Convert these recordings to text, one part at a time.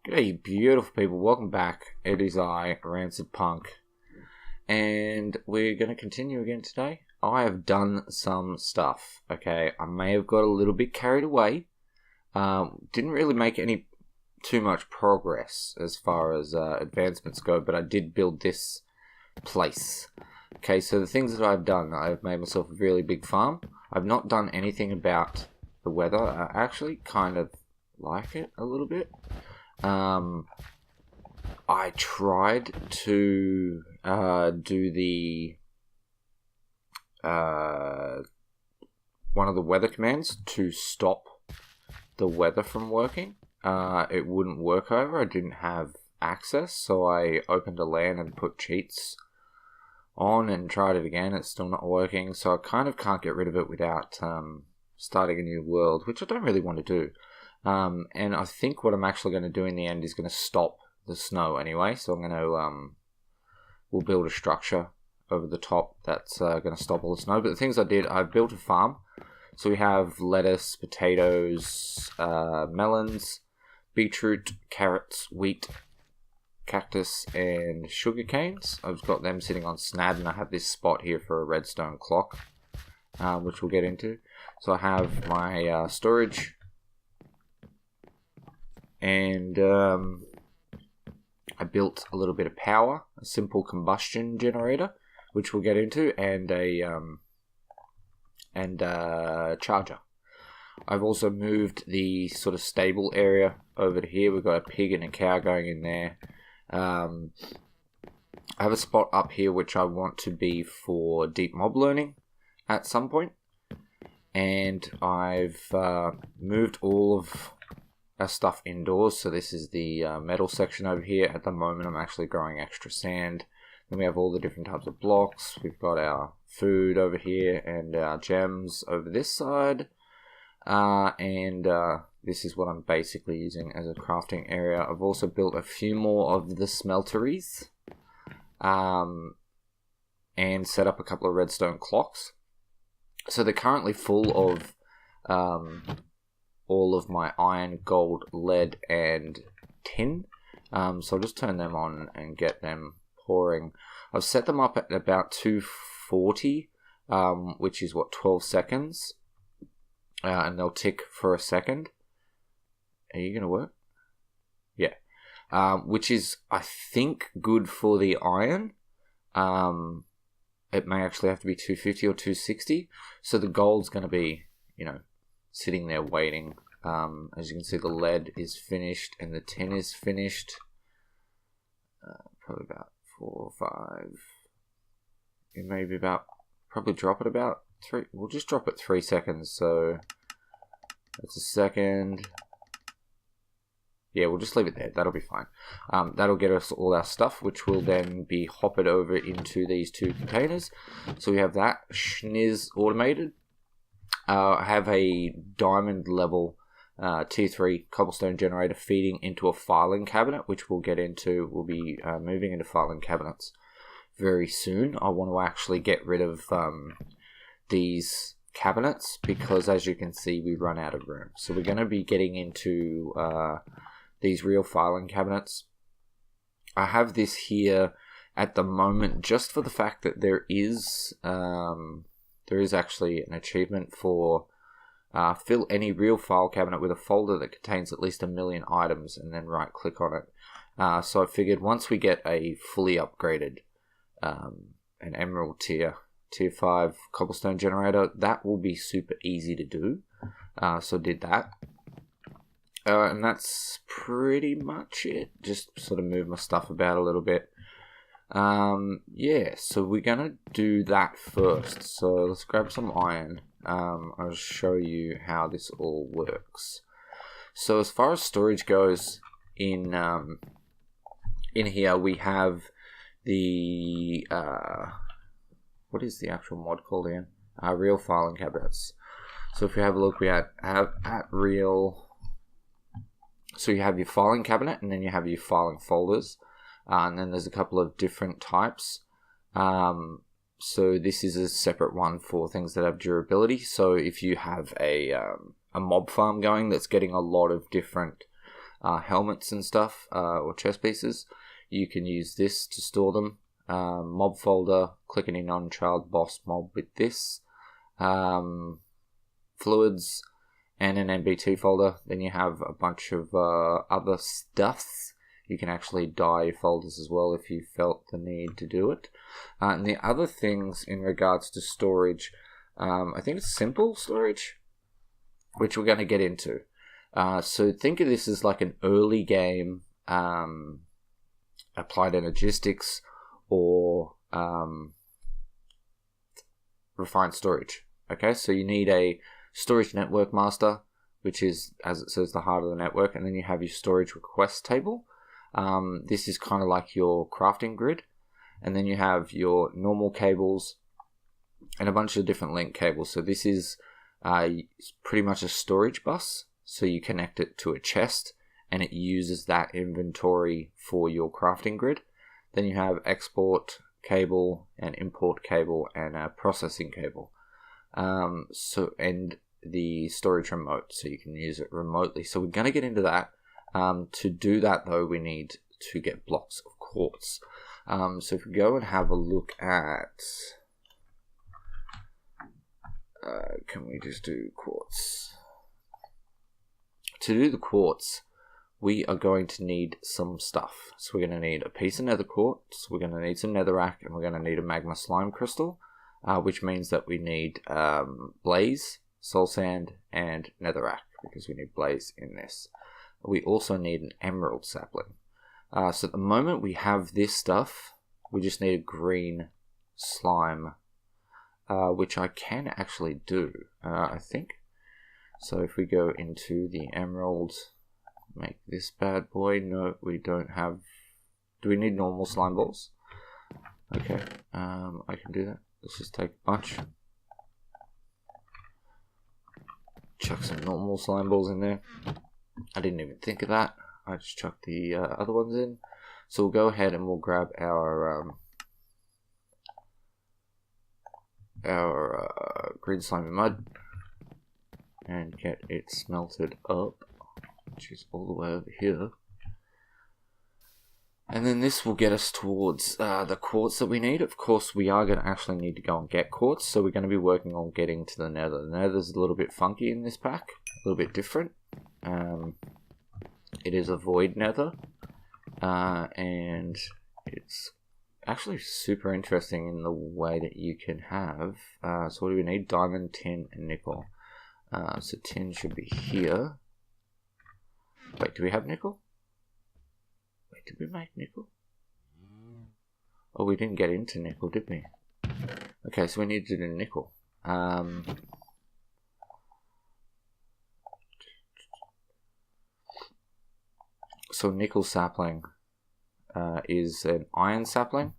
G'day, beautiful people. Welcome back. It is I, Rancid Punk, and we're going to continue again today. I have done some stuff, okay? I may have got a little bit carried away. Didn't really make too much progress as far as advancements go, but I did build this place. Okay, so the things that I've done, I've made myself a really big farm. I've not done anything about the weather. I actually kind of like it a little bit. I tried to do the one of the weather commands to stop the weather from working. It wouldn't work, however. I didn't have access, so I opened a LAN and put cheats on and tried it again. It's still not working, so I kind of can't get rid of it without starting a new world, which I don't really want to do. And I think what I'm actually going to do in the end is going to stop the snow anyway. So I'm going to, we'll build a structure over the top that's going to stop all the snow. But the things I did, I built a farm. So we have lettuce, potatoes, melons, beetroot, carrots, wheat, cactus, and sugar canes. I've got them sitting on snad, and I have this spot here for a redstone clock, which we'll get into. So I have my storage. And I built a little bit of power, a simple combustion generator, which we'll get into, and a charger. I've also moved the sort of stable area over to here. We've got a pig and a cow going in there. I have a spot up here which I want to be for deep mob learning at some point. And I've moved all of our stuff indoors. So this is the metal section over here. At the moment I'm actually growing extra sand. Then we have all the different types of blocks. We've got our food over here and our gems over this side. This is what I'm basically using as a crafting area. I've also built a few more of the smelteries. And set up a couple of redstone clocks. So they're currently full of all of my iron, gold, lead, and tin. So I'll just turn them on and get them pouring. I've set them up at about 240, which is 12 seconds. And they'll tick for a second. Are you going to work? Yeah. Which is, I think, good for the iron. It may actually have to be 250 or 260. So the gold's going to be, sitting there waiting. As you can see, the lead is finished and the tin is finished. Probably about 4 or 5. It may be probably drop it about 3. We'll just drop it 3 seconds. So that's a second. Yeah, we'll just leave it there. That'll be fine. That'll get us all our stuff, which will then be hopped over into these 2 containers. So we have that schniz automated. I have a diamond level tier 3 cobblestone generator feeding into a filing cabinet, which we'll get into. We'll be moving into filing cabinets very soon. I want to actually get rid of these cabinets because, as you can see, we run out of room. So we're going to be getting into these real filing cabinets. I have this here at the moment just for the fact that there is actually an achievement for fill any real file cabinet with a folder that contains at least 1 million items and then right click on it. So I figured once we get a fully upgraded an emerald tier 5 cobblestone generator, that will be super easy to do. So did that. And that's pretty much it. Just sort of move my stuff about a little bit. So we're gonna do that first. So let's grab some iron. I'll show you how this all works. So as far as storage goes, in here we have the what is the actual mod called again? Real filing cabinets. So if you have a look, we have at real. So you have your filing cabinet, and then you have your filing folders. And then there's a couple of different types. So this is a separate one for things that have durability. So if you have a mob farm going that's getting a lot of different helmets and stuff, or chest pieces, you can use this to store them. Mob folder, click any non-child boss mob with this. Fluids, and an NBT folder. Then you have a bunch of other stuffs. You can actually dye folders as well if you felt the need to do it. And the other things in regards to storage, I think it's simple storage, which we're going to get into. So think of this as like an early game applied energistics or refined storage. Okay, so you need a storage network master, which is, as it says, the heart of the network, and then you have your storage request table. This is kind of like your crafting grid, and then you have your normal cables and a bunch of different link cables. So this is pretty much a storage bus, so you connect it to a chest and it uses that inventory for your crafting grid. Then you have export cable and import cable and a processing cable. And the storage remote, so you can use it remotely. So we're going to get into that. To do that, though, we need to get blocks of quartz. So if we go and have a look at... can we just do quartz? To do the quartz, we are going to need some stuff. So we're going to need a piece of nether quartz, we're going to need some netherrack, and we're going to need a magma slime crystal, which means that we need blaze, soul sand, and netherrack, because we need blaze in this. We also need an emerald sapling. So at the moment we have this stuff, we just need a green slime, which I can actually do, I think. So if we go into the emerald, make this bad boy. No, we don't have... Do we need normal slime balls? Okay, I can do that. Let's just take a bunch. Chuck some normal slime balls in there. I didn't even think of that. I just chucked the other ones in. So we'll go ahead and we'll grab our green slimy mud and get it smelted up, which is all the way over here. And then this will get us towards the quartz that we need. Of course, we are going to actually need to go and get quartz, so we're going to be working on getting to the nether. The nether's a little bit funky in this pack, a little bit different. It is a void nether, and it's actually super interesting in the way that you can have... so what do we need? Diamond, tin, and nickel. So tin should be here. Wait, do we have nickel? Wait, did we make nickel? Oh, we didn't get into nickel, did we? Okay, so we need to do nickel. So nickel sapling is an iron sapling,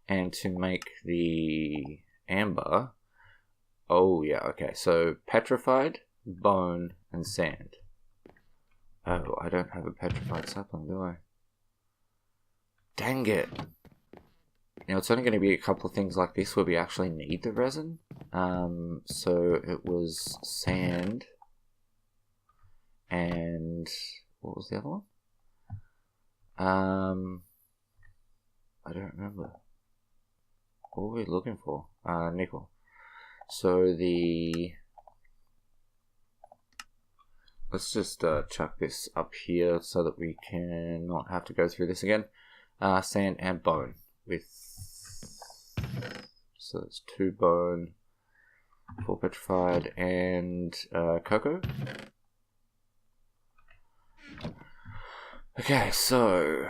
and to make the amber... Oh, yeah, okay, so petrified, bone, and sand. Oh, I don't have a petrified sapling, do I? Dang it! Now, it's only going to be a couple of things like this where we actually need the resin. So it was sand, and what was the other one? I don't remember. What were we looking for? Nickel. So let's just chuck this up here so that we can not have to go through this again. Sand and bone with... So it's 2 bone, 4 petrified, and cocoa. Okay, so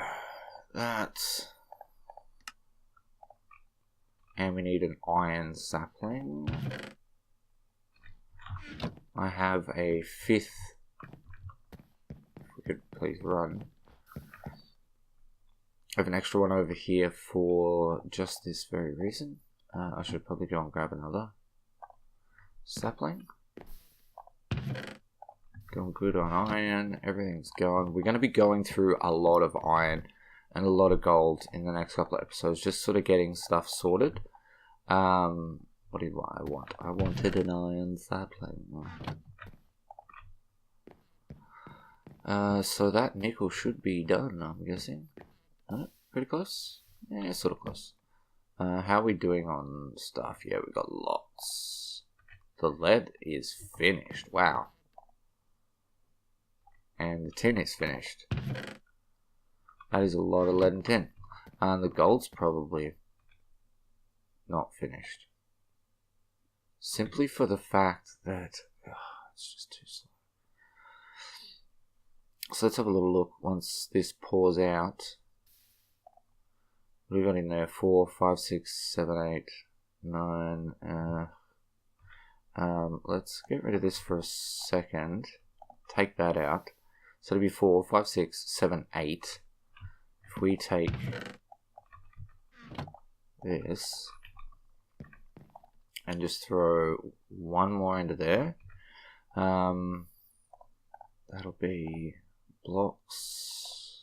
that's... And we need an iron sapling. I have a 5th. If we could please run. I have an extra one over here for just this very reason. I should probably go and grab another sapling. Going good on iron. Everything's going. We're going to be going through a lot of iron and a lot of gold in the next couple of episodes, just sort of getting stuff sorted. What did I want? I wanted an iron sapling. So that nickel should be done, I'm guessing. Pretty close? Yeah, sort of close. How are we doing on stuff? Yeah, we got lots. The lead is finished. Wow. And the tin is finished. That is a lot of lead and tin. And the gold's probably not finished. Simply for the fact that it's just too slow. So let's have a little look once this pours out. What have we got in there? 4, 5, 6, 7, 8, 9. Let's get rid of this for a second. Take that out. So it'll be 4, 5, 6, 7, 8. If we take this and just throw one more into there, that'll be blocks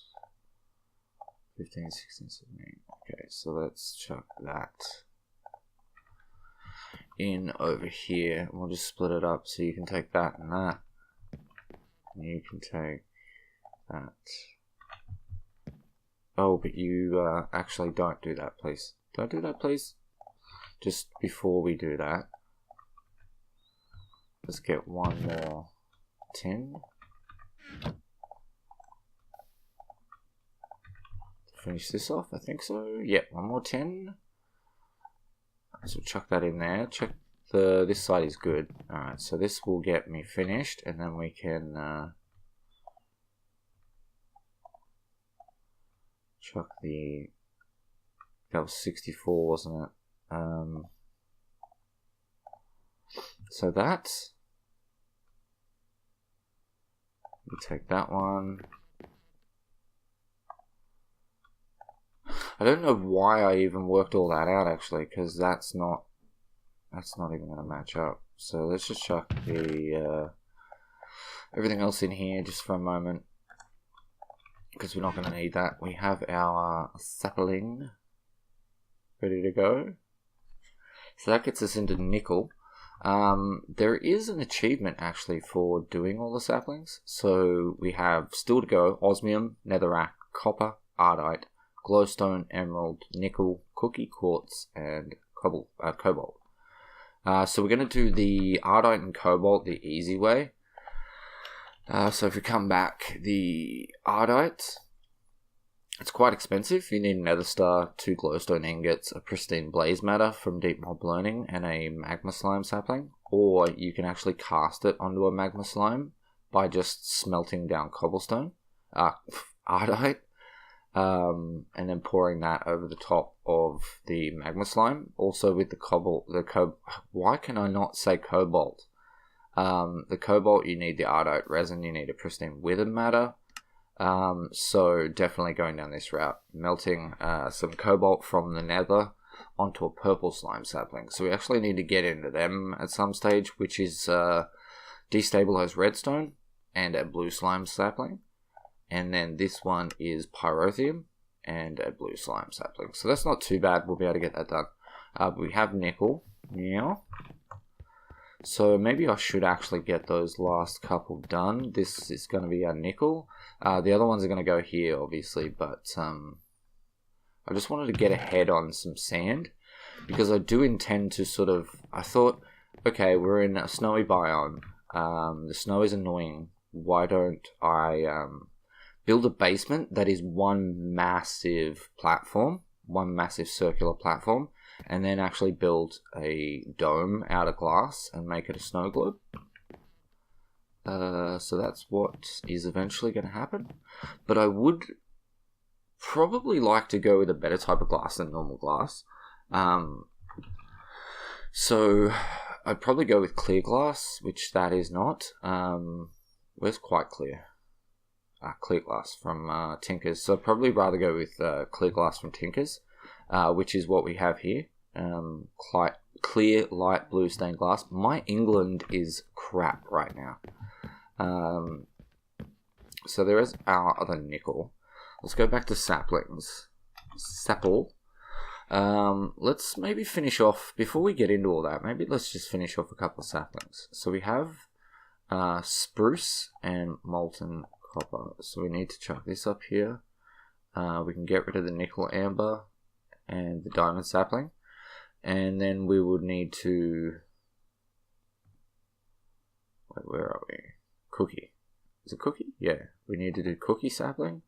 15, 16, 17. Okay, so let's chuck that in over here. We'll just split it up so you can take that and that. And you can take that. Oh, but you actually don't do that, please. Don't do that, please. Just before we do that, let's get one more tin. Finish this off, I think so. Yep, one more tin. So chuck that in there. Check this side is good. Alright, so this will get me finished, and then we can chuck that was 64, wasn't it? So that, we take that one. I don't know why I even worked all that out actually, because that's not even going to match up. So let's just chuck the everything else in here just for a moment, because we're not going to need that. We have our sapling ready to go. So that gets us into nickel. There is an achievement actually for doing all the saplings. So we have still to go osmium, netherrack, copper, ardite, glowstone, emerald, nickel, cookie, quartz, and cobalt. So we're going to do the ardite and cobalt the easy way. So if we come back, the ardite, it's quite expensive. You need a nether star, 2 glowstone ingots, a pristine blaze matter from deep mob learning, and a magma slime sapling. Or you can actually cast it onto a magma slime by just smelting down cobblestone, ardite, and then pouring that over the top of the magma slime. Also with the why can I not say cobalt? The cobalt, you need the ardite resin, you need a pristine wither matter. So definitely going down this route, melting some cobalt from the nether onto a purple slime sapling. So we actually need to get into them at some stage, which is destabilized redstone and a blue slime sapling. And then this one is pyrotheum and a blue slime sapling. So that's not too bad. We'll be able to get that done. We have nickel now. So maybe I should actually get those last couple done. This is going to be our nickel. The other ones are going to go here, obviously. But I just wanted to get ahead on some sand, because I do intend to sort of... I thought, okay, we're in a snowy biome. The snow is annoying. Why don't I... build a basement that is one massive platform, one massive circular platform, and then actually build a dome out of glass and make it a snow globe. So that's what is eventually going to happen. But I would probably like to go with a better type of glass than normal glass. So I'd probably go with clear glass, which that is not. Where's quite clear? Clear glass from Tinkers. So I'd probably rather go with clear glass from Tinkers, which is what we have here. Clear light blue stained glass. My England is crap right now. So there is our other nickel. Let's go back to saplings. Let's maybe finish off, before we get into all that, maybe let's just finish off a couple of saplings. So we have spruce and molten copper. So we need to chuck this up here. We can get rid of the nickel amber and the diamond sapling. And then we would need to... Wait, where are we? Cookie. Is it cookie? Yeah. We need to do cookie sapling.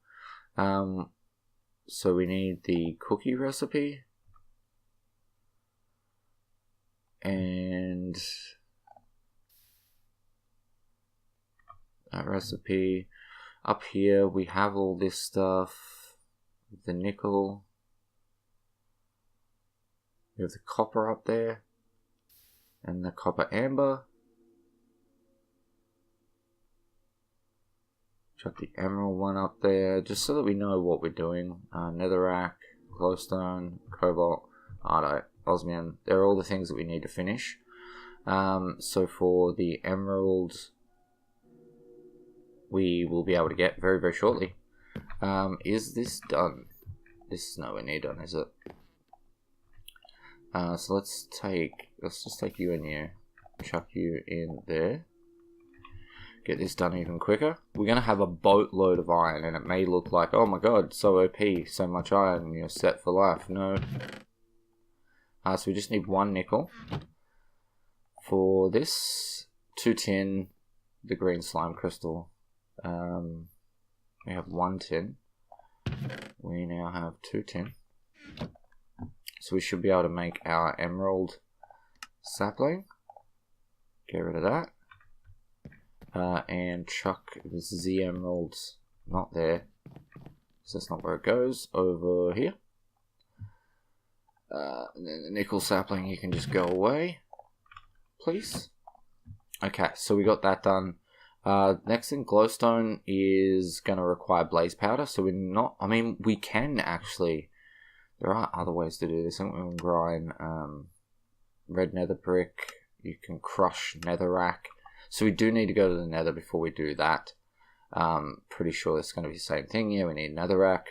So we need the cookie recipe. And that recipe. Up here we have all this stuff. The nickel. We have the copper up there. And the copper amber. Chuck the emerald one up there, just so that we know what we're doing. Netherrack, glowstone, cobalt, ardite, osmium. They're all the things that we need to finish. So for the emerald, we will be able to get very, very shortly. Is this done? This is nowhere near done, is it? So let's just take you in here. Chuck you in there. Get this done even quicker. We're going to have a boatload of iron, and it may look like, oh my god, so OP, so much iron, you're set for life. No. So we just need 1 nickel. For this, 2 tin, the green slime crystal. We have 1 tin. We now have 2 tin. So we should be able to make our emerald sapling. Get rid of that. And chuck the Z emeralds, not there, so that's not where it goes, over here. And then the nickel sapling, you can just go away, please. Okay, so we got that done. Next thing, glowstone is going to require blaze powder, so we're not, I mean, we can actually, there are other ways to do this. I think we can grind red nether brick, you can crush netherrack. So we do need to go to the nether before we do that. Pretty sure it's going to be the same thing. Yeah, we need netherrack.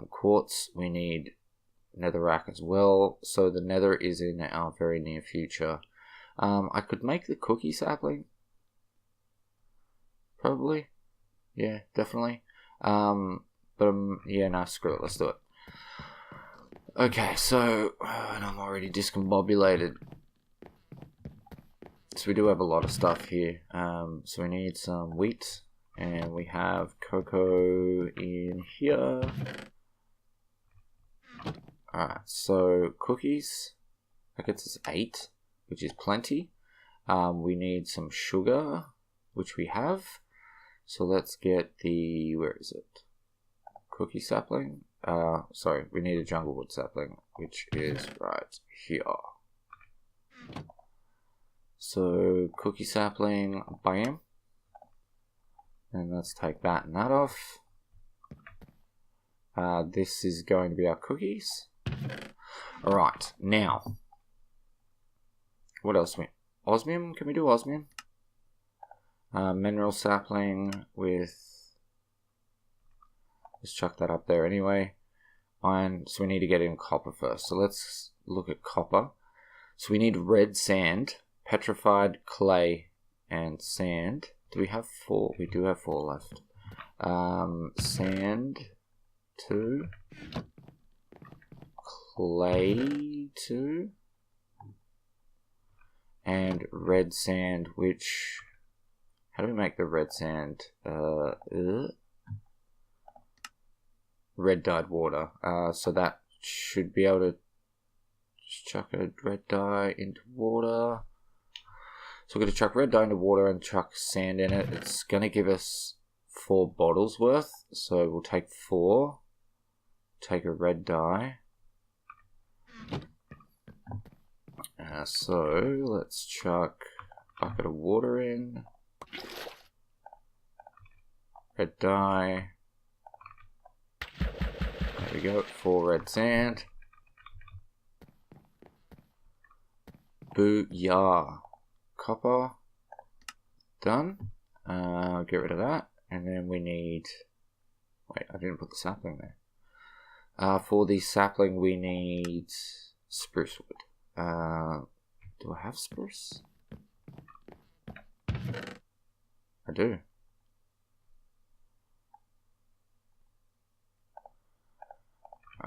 Quartz, we need netherrack as well. So the nether is in our very near future. I could make the cookie sapling. Probably. Yeah, definitely. Yeah, no, screw it. Let's do it. Okay, so and I'm already discombobulated. So we do have a lot of stuff here. So we need some wheat, and we have cocoa in here. Alright, so cookies. That gets us 8, which is plenty. We need some sugar, which we have. So let's get the, where is it? Cookie sapling. Sorry, we need a jungle wood sapling, which is right here. So, cookie sapling, bam. And let's take that and that off. This is going to be our cookies. Alright, now. What else? Osmium? Can we do osmium? Mineral sapling with... Let's chuck that up there anyway. Iron, so we need to get in copper first. So let's look at copper. So we need red sand. Petrified clay and sand. Do we have 4? We do have 4 left. Sand 2. Clay 2. And red sand, which... How do we make the red sand? Red dyed water. So that should be able to just chuck a red dye into water. So we're going to chuck red dye into water and chuck sand in it. It's going to give us 4 bottles worth. So we'll take 4. Take a red dye. So let's chuck a bucket of water in. Red dye. There we go. 4 red sand. Booyah. Copper. Done. Get rid of that. And then we need... Wait, I didn't put the sapling there. For the sapling we need spruce wood. Do I have spruce? I do.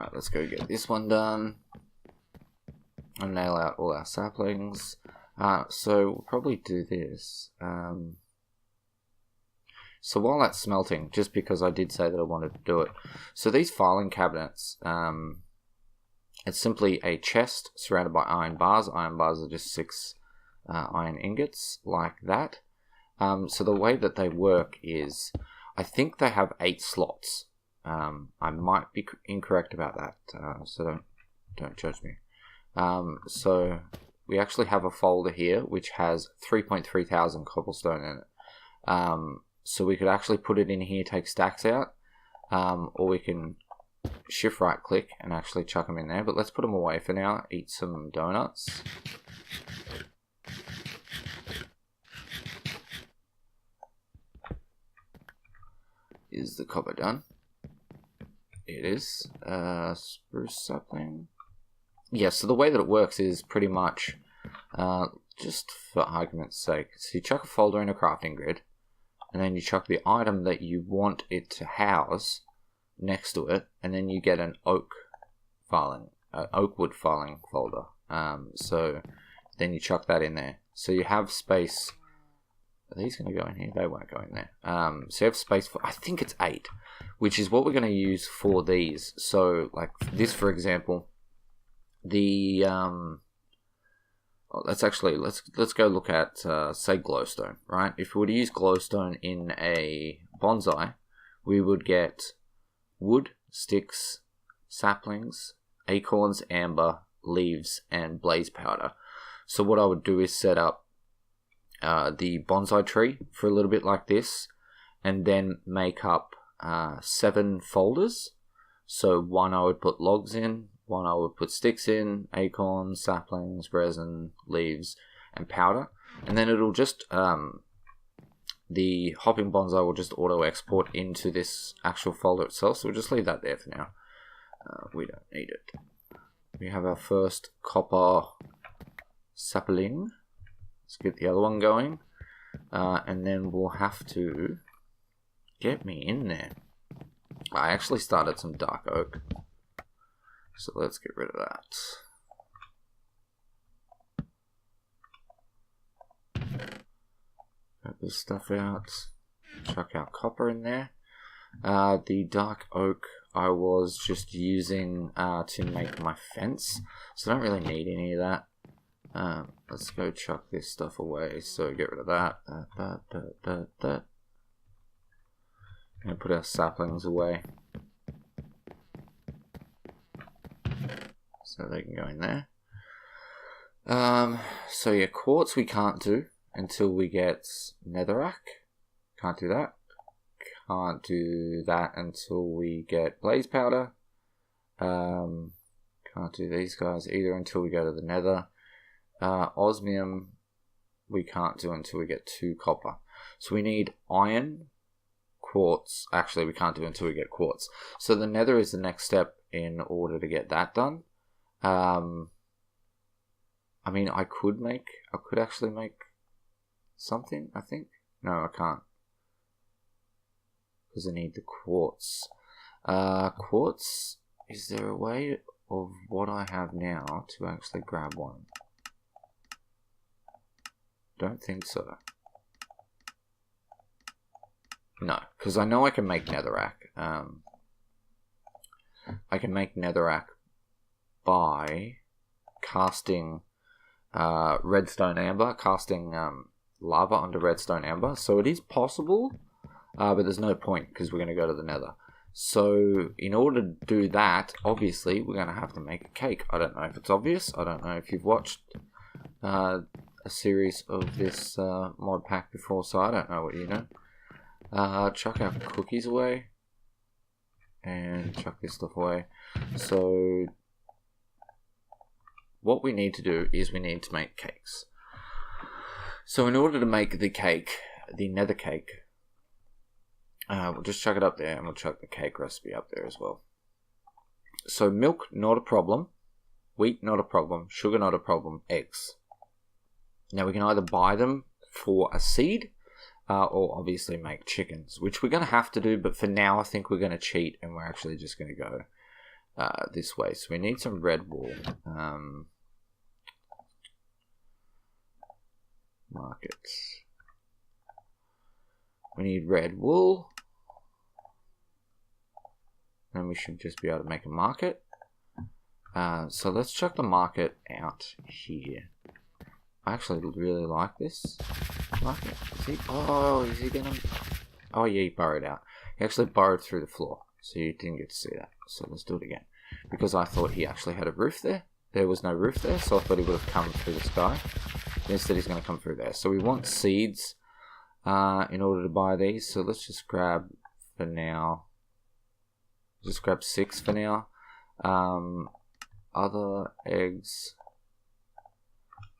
Alright, let's go get this one done. And nail out all our saplings. So we'll probably do this. So while that's smelting, just because I did say that I wanted to do it. So these filing cabinets, it's simply a chest surrounded by iron bars. Iron bars are just 6 iron ingots, like that. So the way that they work is, I think they have 8 slots. I might be incorrect about that, so don't judge me. So we actually have a folder here which has 3.3 thousand cobblestone in it. So we could actually put it in here, take stacks out, or we can shift right click and actually chuck them in there. But let's put them away for now. Eat some donuts. Is the copper done? It is. Spruce sapling. Yeah, so the way that it works is pretty much, just for argument's sake, so you chuck a folder in a crafting grid, and then you chuck the item that you want it to house next to it, and then you get an oak wood filing folder. So then you chuck that in there. So you have space. Are these going to go in here? They won't go in there. So you have space for, I think it's 8, which is what we're going to use for these. So like this, for example, the let's go look at say glowstone, right? If we were to use glowstone in a bonsai, we would get wood, sticks, saplings, acorns, amber, leaves, and blaze powder. So what I would do is set up the bonsai tree for a little bit like this, and then make up 7 folders. So one I would put logs in, one I would put sticks in, acorns, saplings, resin, leaves, and powder. And then it'll just, the hopping bonsai will just auto-export into this actual folder itself. So we'll just leave that there for now. We don't need it. We have our first copper sapling. Let's get the other one going. And then we'll have to get me in there. I actually started some dark oak. So let's get rid of that. Got this stuff out. Chuck our copper in there. The dark oak I was just using to make my fence. So I don't really need any of that. Let's go chuck this stuff away. So get rid of that. And put our saplings away. So they can go in there. So yeah, quartz we can't do until we get netherrack. Can't do that. Can't do that until we get blaze powder. Can't do these guys either until we go to the nether. Osmium we can't do until we get 2 copper. So we need iron, quartz. Actually, we can't do until we get quartz. So the nether is the next step in order to get that done. I mean, I could actually make something, I think. No, I can't. Because I need the quartz. Quartz, is there a way of what I have now to actually grab one? Don't think so. No, because I know I can make netherrack. I can make netherrack by casting redstone amber, casting lava onto redstone amber. So it is possible, but there's no point because we're going to go to the nether. So in order to do that, obviously we're going to have to make a cake. I don't know if it's obvious. I don't know if you've watched a series of this mod pack before, so I don't know what you know. Chuck our cookies away and chuck this stuff away. So what we need to do is we need to make cakes. So in order to make the cake, the nether cake, we'll just chuck it up there and we'll chuck the cake recipe up there as well. So milk, not a problem. Wheat, not a problem. Sugar, not a problem. Eggs. Now we can either buy them for a seed or obviously make chickens, which we're going to have to do, but for now I think we're going to cheat and we're actually just going to go this way. So we need some red wool. Markets. We need red wool. And we should just be able to make a market. So let's check the market out here. I actually really like this. Market. Is he gonna... Oh yeah, he burrowed out. He actually burrowed through the floor. So you didn't get to see that. So let's do it again. Because I thought he actually had a roof there. There was no roof there, so I thought he would have come through the sky. Instead he's going to come through there. So we want seeds in order to buy these. So let's just grab, for now, just grab 6 for now. Other eggs.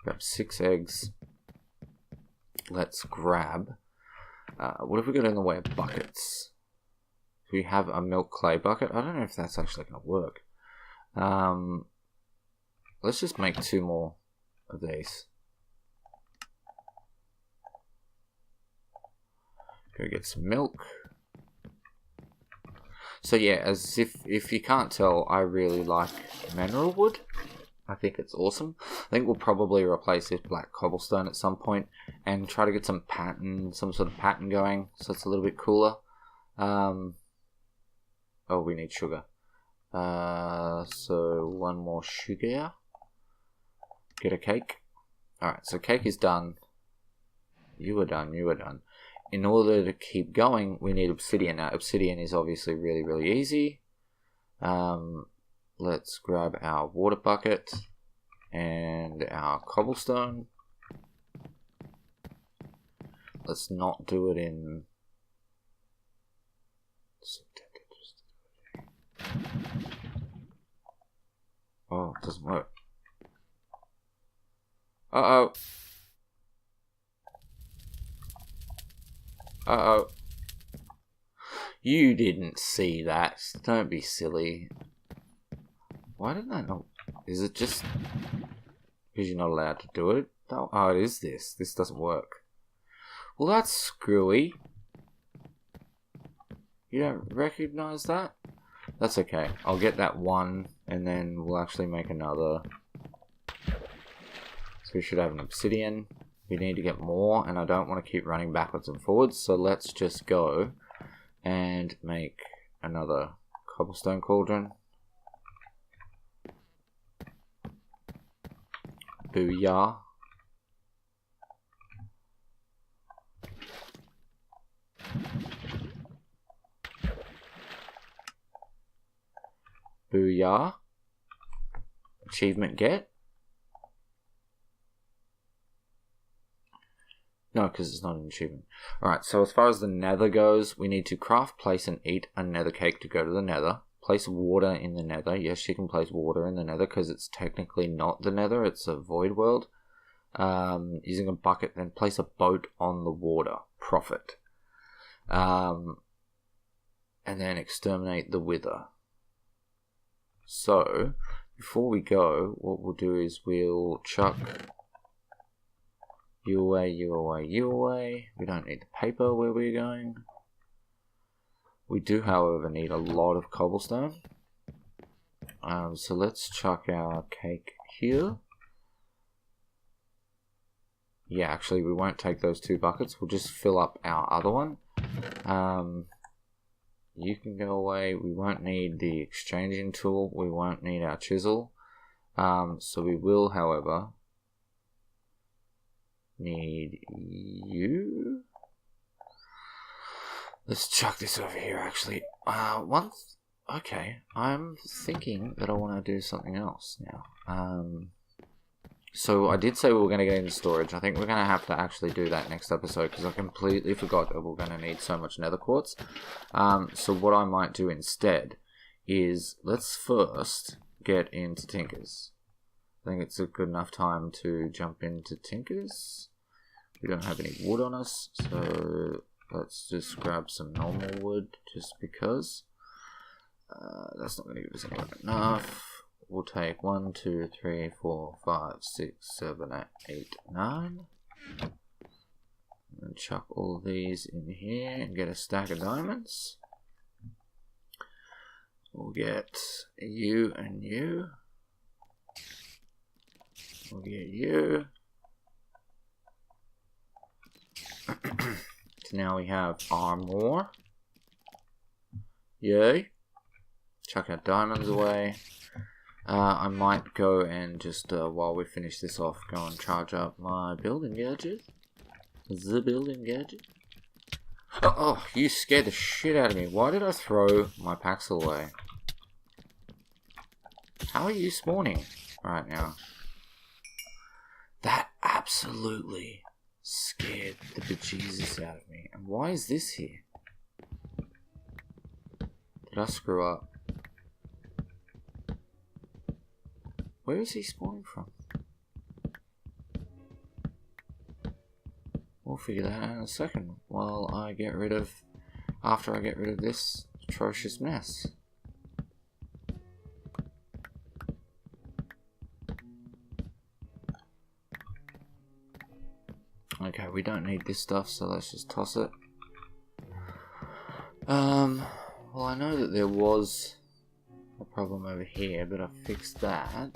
Grab 6 eggs. Let's grab, what have we got in the way of buckets? We have a milk clay bucket. I don't know if that's actually going to work. Let's just make 2 more of these. Go get some milk. So yeah, as if you can't tell, I really like mineral wood. I think it's awesome. I think we'll probably replace this black cobblestone at some point and try to get some sort of pattern going, so it's a little bit cooler. Oh, we need sugar. So 1 more sugar. Get a cake. Alright, so cake is done. You are done. In order to keep going, we need obsidian. Now, obsidian is obviously really, really easy. Let's grab our water bucket and our cobblestone. Let's not do it in... Oh, it doesn't work. Uh-oh. Uh-oh. You didn't see that. Don't be silly. Why didn't I know? Is it just because you're not allowed to do it? Oh, it is this. This doesn't work. Well, that's screwy. You don't recognize that? That's okay. I'll get that 1, and then we'll actually make another. So we should have an obsidian. We need to get more, and I don't want to keep running backwards and forwards, so let's just go and make another cobblestone cauldron. Booyah. Booyah. Achievement get. No, because it's not an achievement. Alright, so as far as the nether goes, we need to craft, place, and eat a nether cake to go to the nether. Place water in the nether. Yes, you can place water in the nether because it's technically not the nether, it's a void world. Using a bucket, then place a boat on the water. Profit. And then exterminate the wither. So, before we go, what we'll do is we'll chuck you away, you away, you away. We don't need the paper where we're going. We do, however, need a lot of cobblestone. So let's chuck our cake here. Yeah, actually, we won't take those 2 buckets. We'll just fill up our other one. You can go away. We won't need the exchanging tool. We won't need our chisel. So we will, however, need you. Let's chuck this over here, actually. Okay, I'm thinking that I want to do something else now. So I did say we were going to get into storage. I think we're going to have to actually do that next episode because I completely forgot that we're going to need so much nether quartz. So what I might do instead is let's first get into Tinkers. I think it's a good enough time to jump into Tinkers. We don't have any wood on us, so let's just grab some normal wood just because. That's not going to give us enough. We'll take 1, 2, 3, 4, 5, 6, 7, 8, 9. And chuck all these in here and get a stack of diamonds. We'll get you and you. We'll get you. So now we have armor. Yay. Chuck our diamonds away. I might go and just, while we finish this off, go and charge up my building gadget. The building gadget. Oh, you scared the shit out of me. Why did I throw my paxel away? How are you spawning right now? That absolutely scared the bejesus out of me. And why is this here? Did I screw up? Where is he spawning from? We'll figure that out in a second while I get rid of, after I get rid of this atrocious mess. Okay, we don't need this stuff, so let's just toss it. Well, I know that there was a problem over here, but I fixed that.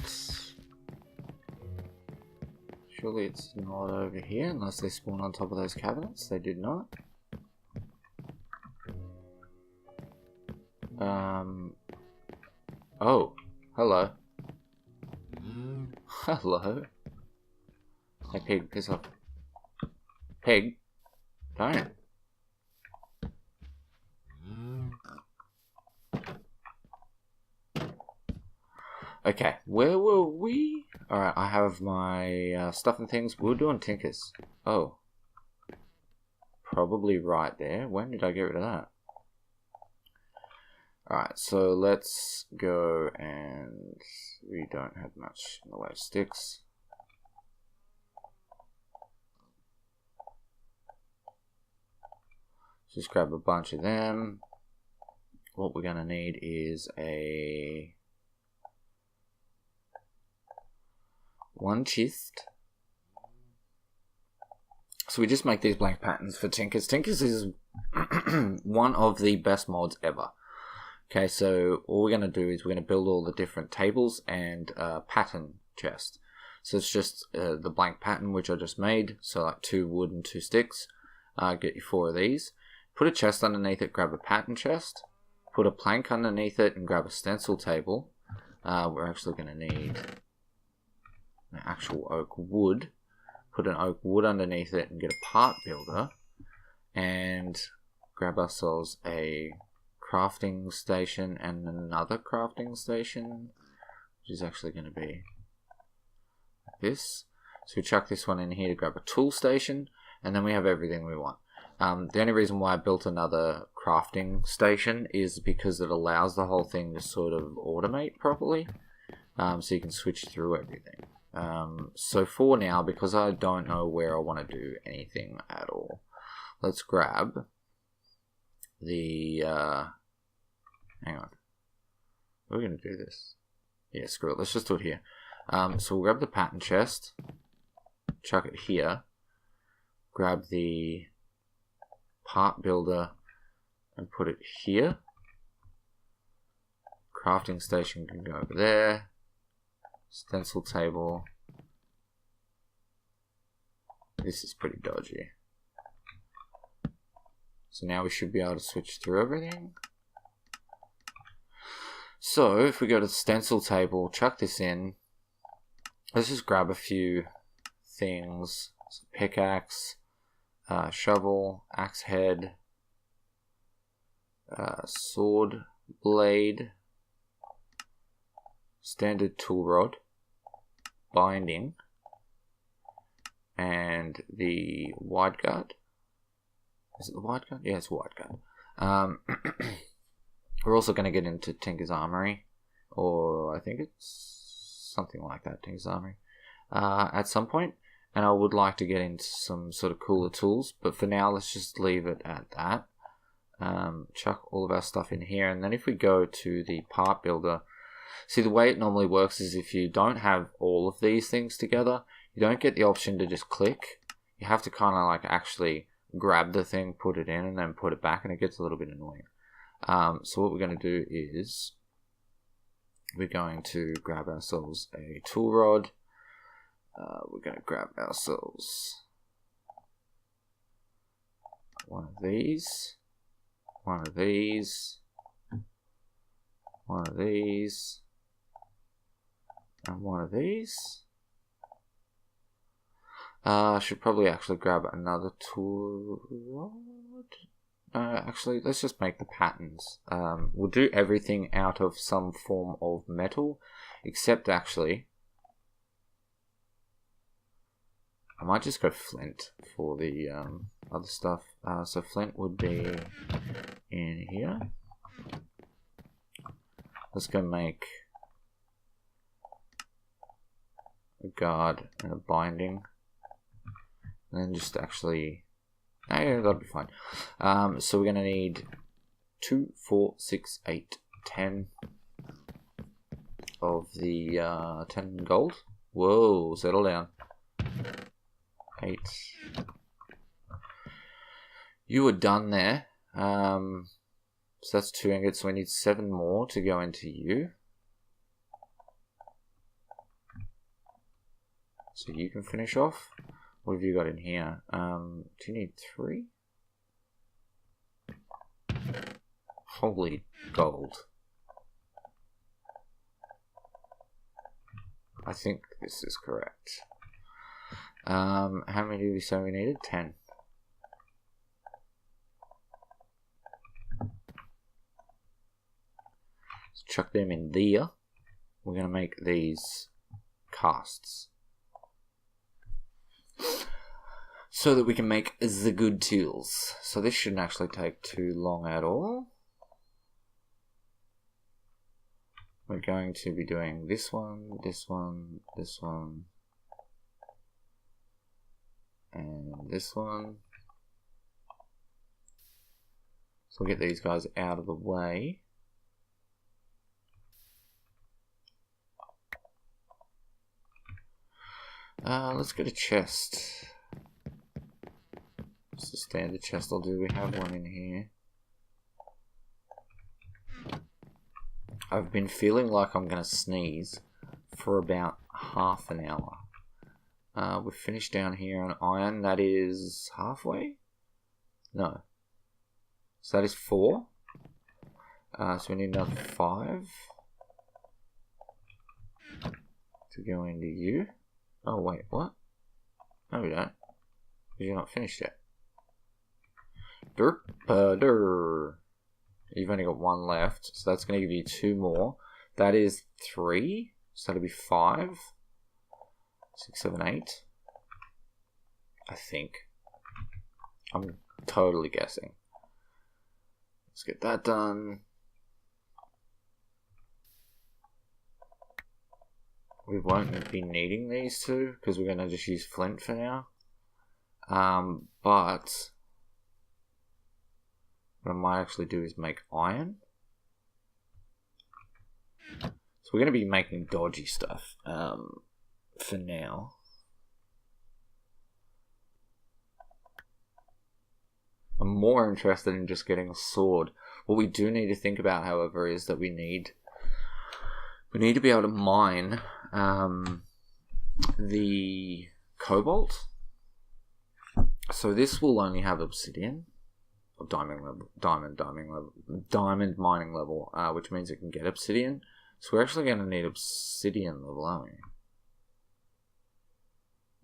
Surely it's not over here, unless they spawn on top of those cabinets. They did not. Oh, hello. Hello. Hey, pig, piss off. Pig, don't. Okay, where were we? Alright, I have my stuff and things. We're doing tinkers. Oh. Probably right there. When did I get rid of that? Alright, so let's go and... we don't have much in the way of sticks. Just grab a bunch of them. What we're going to need is a... one chest. So we just make these blank patterns for Tinkers. Tinkers is one of the best mods ever. Okay, so all we're going to do is we're going to build all the different tables and pattern chest. So it's just the blank pattern which I just made. So like 2 wood and 2 sticks. Get you 4 of these. Put a chest underneath it, grab a pattern chest. Put a plank underneath it and grab a stencil table. We're actually going to need an actual oak wood. Put an oak wood underneath it and get a part builder. And grab ourselves a crafting station and another crafting station, which is actually going to be like this. So we chuck this one in here to grab a tool station, and then we have everything we want. The only reason why I built another crafting station is because it allows the whole thing to sort of automate properly, so you can switch through everything. So for now, because I don't know where I want to do anything at all, let's grab the, hang on, we're going to do this. Yeah, screw it, let's just do it here. So we'll grab the pattern chest, chuck it here, grab the part builder and put it here. Crafting station can go over there. Stencil table. This is pretty dodgy. So now we should be able to switch through everything. So if we go to the stencil table, chuck this in. Let's just grab a few things. So pickaxe, shovel, axe head, sword blade, standard tool rod, binding, and the wide guard. Is it the wide guard? Yeah, it's wide guard. We're also going to get into Tinker's Armory, or I think it's something like that, Tinker's Armory, at some point. And I would like to get into some sort of cooler tools, but for now, let's just leave it at that. Chuck all of our stuff in here, and then if we go to the part builder, see, the way it normally works is if you don't have all of these things together, you don't get the option to just click. You have to kind of like actually grab the thing, put it in, and then put it back, and it gets a little bit annoying. So what we're going to do is we're going to grab ourselves a tool rod. We're going to grab ourselves one of these, one of these, one of these, and one of these. I should probably actually grab another tool rod. Actually, let's just make the patterns. We'll do everything out of some form of metal, except actually, I might just go flint for the other stuff. So flint would be in here. Let's go make a guard and a binding. And then just actually... yeah, that'll be fine. So we're going to need 2, 4, 6, 8, 10 of the 10 gold. Whoa, settle down. 8. You were done there. So that's 2 ingots, so we need 7 more to go into you. So you can finish off. What have you got in here? Do you need 3? Holy gold. I think this is correct. How many did we say we needed? 10. Let's chuck them in there. We're going to make these casts, so that we can make the good tools. So this shouldn't actually take too long at all. We're going to be doing this one, this one, this one, and this one. So we'll get these guys out of the way. Let's get a chest. It's the standard chest I'll do. We have one in here. I've been feeling like I'm going to sneeze for about half an hour. We've finished down here on iron. That is halfway? No. So that is 4. So we need another 5 to go into you. Oh wait, what? No we don't. Because you're not finished yet. You've only got 1 left, so that's going to give you 2 more. That is 3, so that'll be 5, 6, 7, 8. I think. I'm totally guessing. Let's get that done. We won't be needing these 2, because we're going to just use flint for now. But what I might actually do is make iron. So we're going to be making dodgy stuff for now. I'm more interested in just getting a sword. What we do need to think about, however, is that we need to be able to mine the cobalt. So this will only have obsidian, or diamond mining level, which means it can get obsidian. So we're actually going to need obsidian level, aren't we?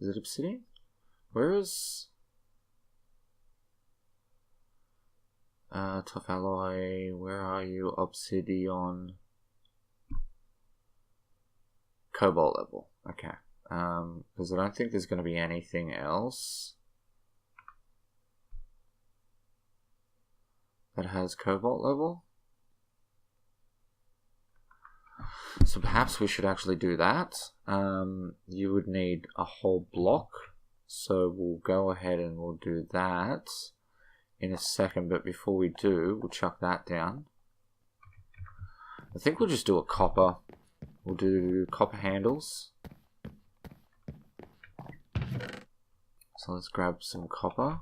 Is it obsidian? Where is tough alloy? Where are you? Obsidian. Cobalt level. Okay. Because I don't think there's going to be anything else that has cobalt level. So perhaps we should actually do that. You would need a whole block. So we'll go ahead and we'll do that in a second. But before we do, we'll chuck that down. I think we'll just do a copper. We'll do copper handles. So let's grab some copper.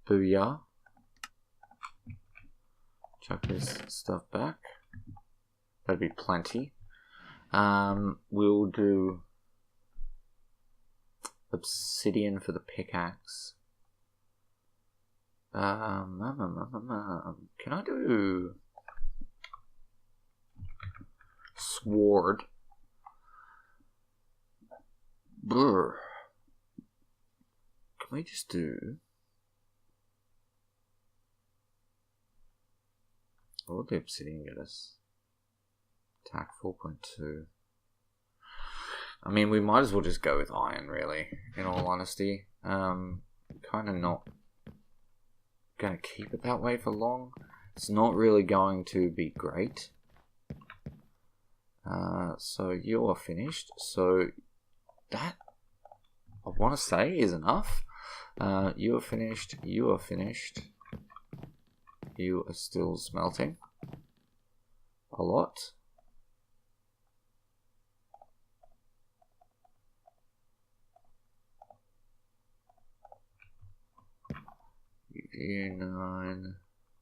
Booyah. Chuck this stuff back. That'd be plenty. We'll do obsidian for the pickaxe. Can I do sword? Brr. Can we just do... What will the obsidian get us? Attack 4.2. I mean, we might as well just go with iron, really, in all honesty. Kind of not going to keep it that way for long. It's not really going to be great. So you are finished. So that, I want to say, is enough. You are finished. You are finished. You are still smelting a lot. Give you 9.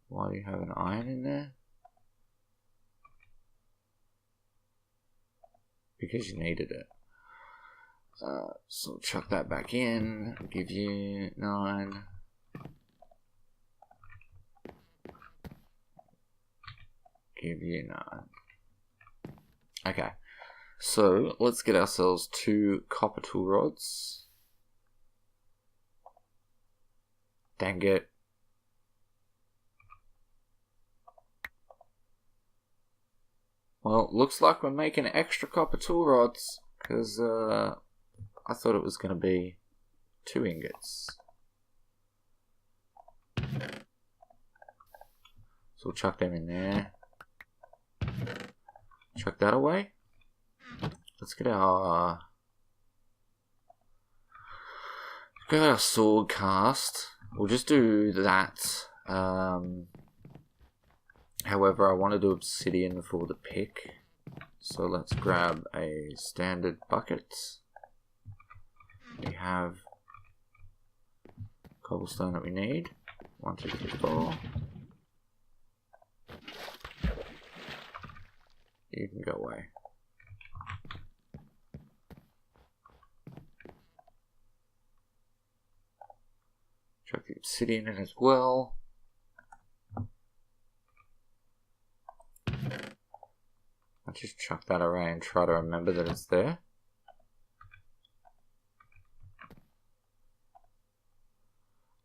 Why do you have an iron in there? Because you needed it. So chuck that back in. Give you 9. Give you 9. Okay. So let's get ourselves 2 copper tool rods. Dang it. Well, looks like we're making extra copper tool rods, because I thought it was going to be 2 ingots. So we'll chuck them in there. Chuck that away. Let's get our sword cast. We'll just do that. However, I want to do obsidian for the pick. So let's grab a standard bucket. We have cobblestone that we need. 1, 2, 3, 4. You can go away. Chuck the obsidian in as well. I'll just chuck that away and try to remember that it's there.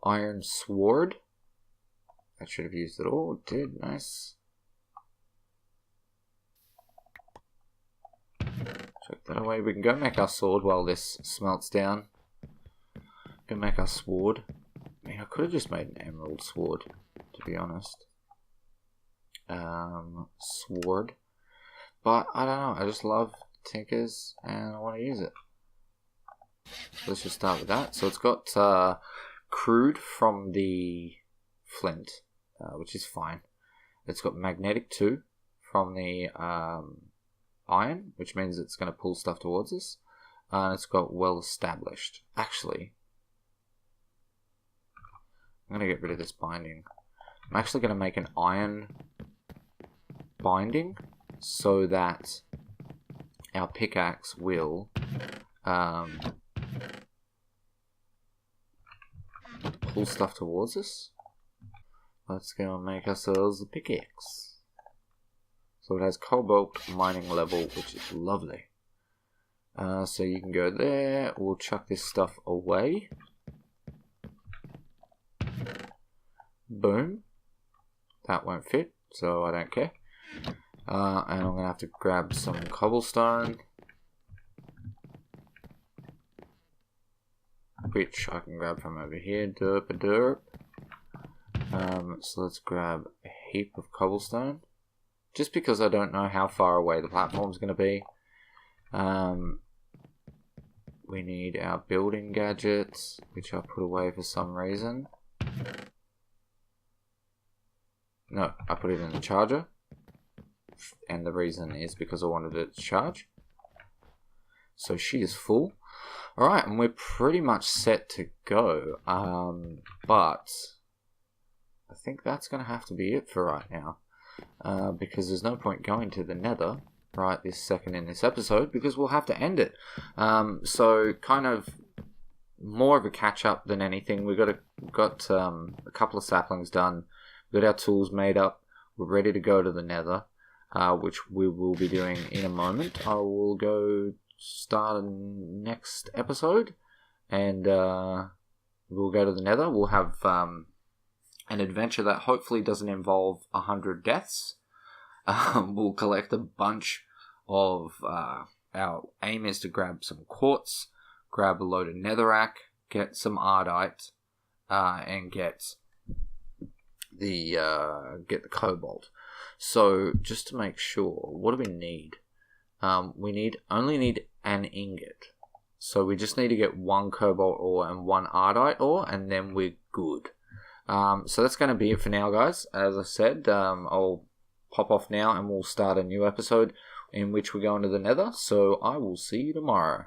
Iron sword. I should have used it all. It did. Nice. Chuck that away. We can go make our sword while this smelts down. Go make our sword. I mean, I could have just made an emerald sword, to be honest. Sword. But, I don't know, I just love tinkers, and I want to use it. So let's just start with that. So it's got crude from the flint, which is fine. It's got magnetic 2 from the iron, which means it's going to pull stuff towards us. And it's got well established. Actually, I'm going to get rid of this binding. I'm actually going to make an iron binding so that our pickaxe will pull stuff towards us. Let's go and make ourselves a pickaxe. So it has cobalt mining level, which is lovely. So you can go there. We'll chuck this stuff away. Boom. That won't fit, so I don't care. And I'm going to have to grab some cobblestone, which I can grab from over here. Derp. So let's grab a heap of cobblestone, just because I don't know how far away the platform's going to be. We need our building gadgets, which I put away for some reason. No, I put it in the charger. And the reason is because I wanted it to charge. So she is full. Alright, and we're pretty much set to go. But I think that's going to have to be it for right now. because there's no point going to the Nether right this second in this episode, because we'll have to end it. So kind of more of a catch up than anything. We got a couple of saplings done. We got our tools made up. We're ready to go to the Nether, which we will be doing in a moment. I will go start next episode, and we'll go to the Nether. We'll have an adventure that hopefully doesn't involve 100 deaths. We'll collect a bunch of... our aim is to grab some quartz, grab a load of netherrack, get some ardite, and get the cobalt. So just to make sure, what do we need? We only need an ingot. So we just need to get 1 cobalt ore and 1 ardite ore, and then we're good. So that's going to be it for now, guys. As I said, I'll pop off now and we'll start a new episode in which we're going to the Nether. So I will see you tomorrow.